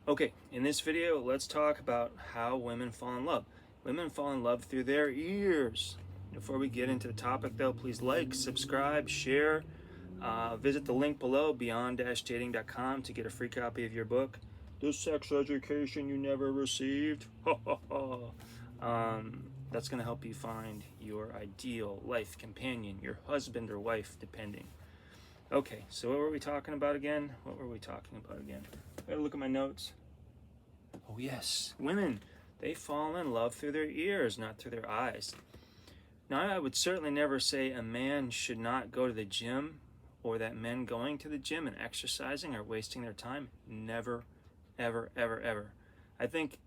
Okay, in this video, let's talk about how women fall in love. Women fall in love through their ears. Before we get into the topic though, please like, subscribe, share, visit the link below, beyond-dating.com, to get a free copy of your book, The Sex Education You Never Received. That's going to help you find your ideal life companion, your husband or wife, depending. Okay, so what were we talking about again? I gotta look at my notes. Oh, yes, women, they fall in love through their ears, not through their eyes. Now, I would certainly never say a man should not go to the gym, or that men going to the gym and exercising are wasting their time. Never, ever, ever, ever. I think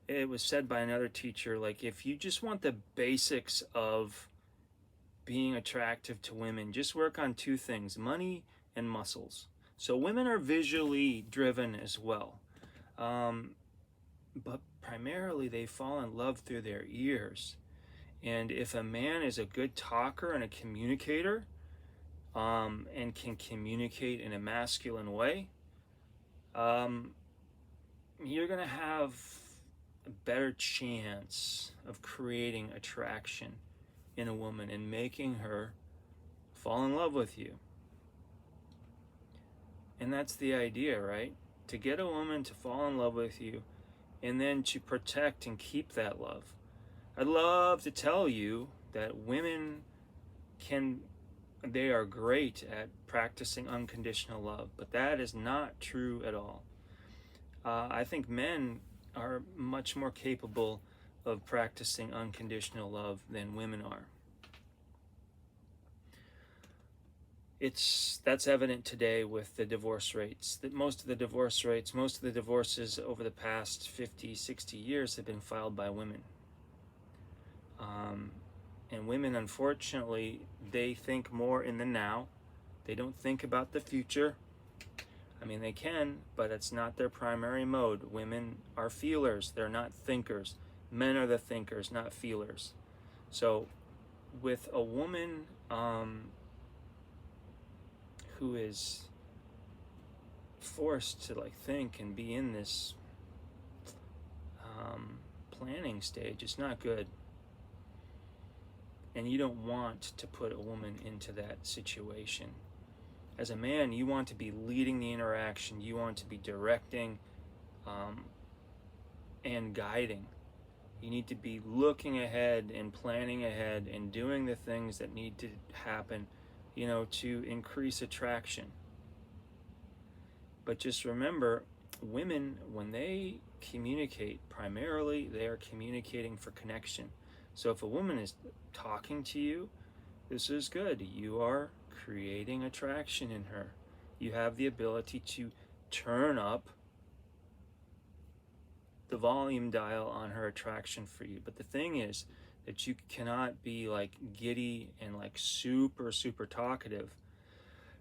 it was said by another teacher, like, if you just want the basics of being attractive to women, just work on two things: money and muscles. So women are visually driven as well. But primarily they fall in love through their ears. And if a man is a good talker and a communicator, and can communicate in a masculine way, um, you're going to have a better chance of creating attraction in a woman and making her fall in love with you. And that's the idea, right? To get a woman to fall in love with you and then to protect and keep that love. I'd love to tell you that women they are great at practicing unconditional love, but that is not true at all. I think men are much more capable of practicing unconditional love than women are. That's evident today with the divorce rates. That most of the divorces over the past 50, 60 years have been filed by women. And women, unfortunately, they think more in the now. They don't think about the future. I mean, they can, but it's not their primary mode. Women are feelers, they're not thinkers. Men are the thinkers, not feelers. So with a woman who is forced to think and be in this planning stage, it's not good. And you don't want to put a woman into that situation. As a man, you want to be leading the interaction. You want to be directing and guiding. You need to be looking ahead and planning ahead and doing the things that need to happen, to increase attraction. But just remember, women, when they communicate, primarily they are communicating for connection. So if a woman is talking to you, this is good. You are creating attraction in her. You have the ability to turn up the volume dial on her attraction for you. But the thing is that you cannot be giddy and super, super talkative.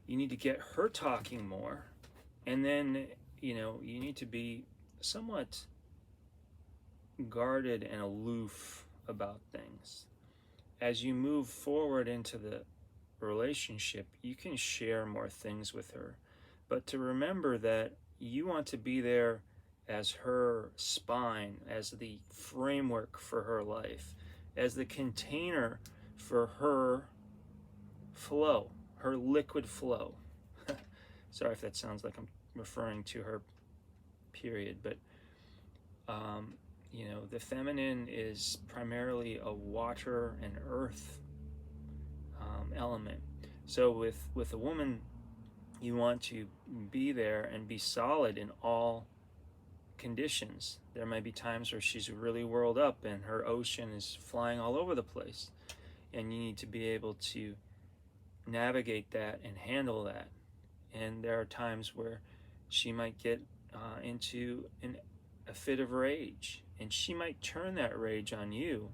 You need to get her talking more. And then, you need to be somewhat guarded and aloof about things. As you move forward into the relationship, you can share more things with her. But to remember that you want to be there as her spine, as the framework for her life, as the container for her flow, her liquid flow. Sorry if that sounds like I'm referring to her period, but the feminine is primarily a water and earth element. So with a woman, you want to be there and be solid in all conditions. There might be times where she's really whirled up and her ocean is flying all over the place, and you need to be able to navigate that and handle that. And there are times where she might get into a fit of rage, and she might turn that rage on you.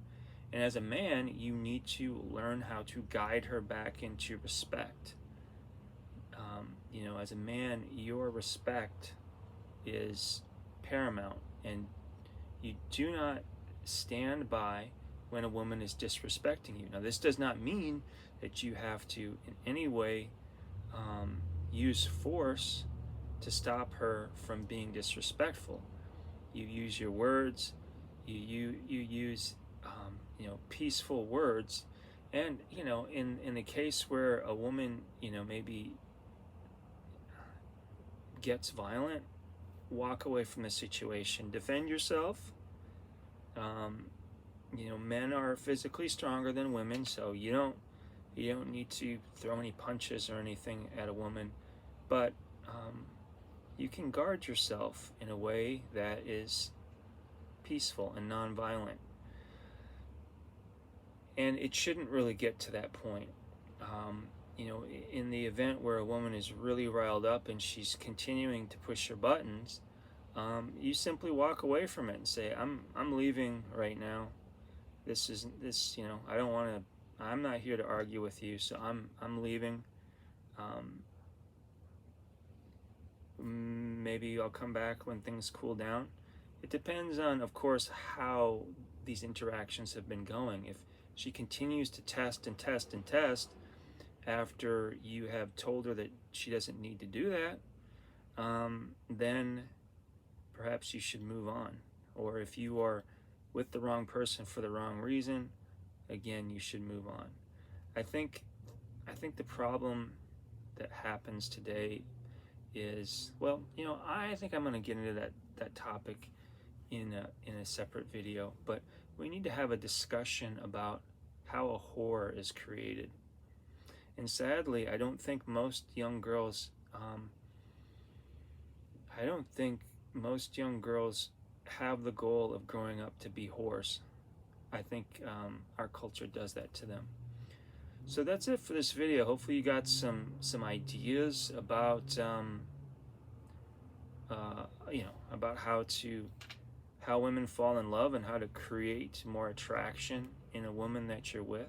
And as a man, you need to learn how to guide her back into respect. As a man, your respect is paramount, and you do not stand by when a woman is disrespecting you. Now, this does not mean that you have to in any way use force to stop her from being disrespectful. You use your words, you use peaceful words, and in the case where a woman maybe gets violent, walk away from the situation, defend yourself. Men are physically stronger than women, so you don't need to throw any punches or anything at a woman, but you can guard yourself in a way that is peaceful and nonviolent. And it shouldn't really get to that point. In the event where a woman is really riled up and she's continuing to push your buttons, you simply walk away from it and say, I'm leaving right now. I don't want to, I'm not here to argue with you, so I'm leaving. Maybe I'll come back when things cool down. It depends on, of course, how these interactions have been going. If she continues to test and test and test after you have told her that she doesn't need to do that, then perhaps you should move on. Or if you are with the wrong person for the wrong reason, again, you should move on. I think the problem that happens today is, I think I'm going to get into that topic in a separate video, but we need to have a discussion about how a whore is created. And sadly, I don't think most young girls have the goal of growing up to be whores. I think our culture does that to them. So that's it for this video. Hopefully you got some ideas about about how women fall in love and how to create more attraction in a woman that you're with.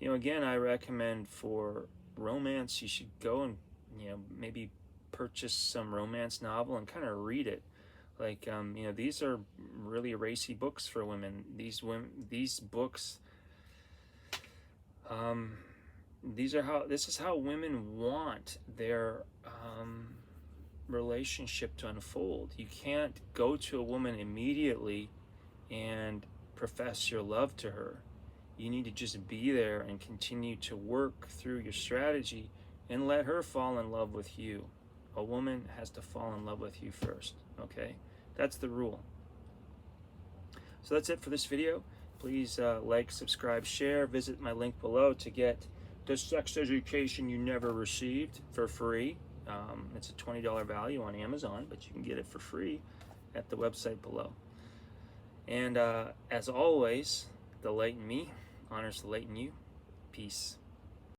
Again, I recommend for romance, you should go and maybe purchase some romance novel and kind of read it. Like these are really racy books for women. These books, this is how women want their relationship to unfold. You can't go to a woman immediately and profess your love to her. You need to just be there and continue to work through your strategy and let her fall in love with you. A woman has to fall in love with you first, okay? That's the rule. So that's it for this video. Please like, subscribe, share. Visit my link below to get the sex education you never received for free. It's a $20 value on Amazon, but you can get it for free at the website below. And as always, the light in me honors the light in you. Peace.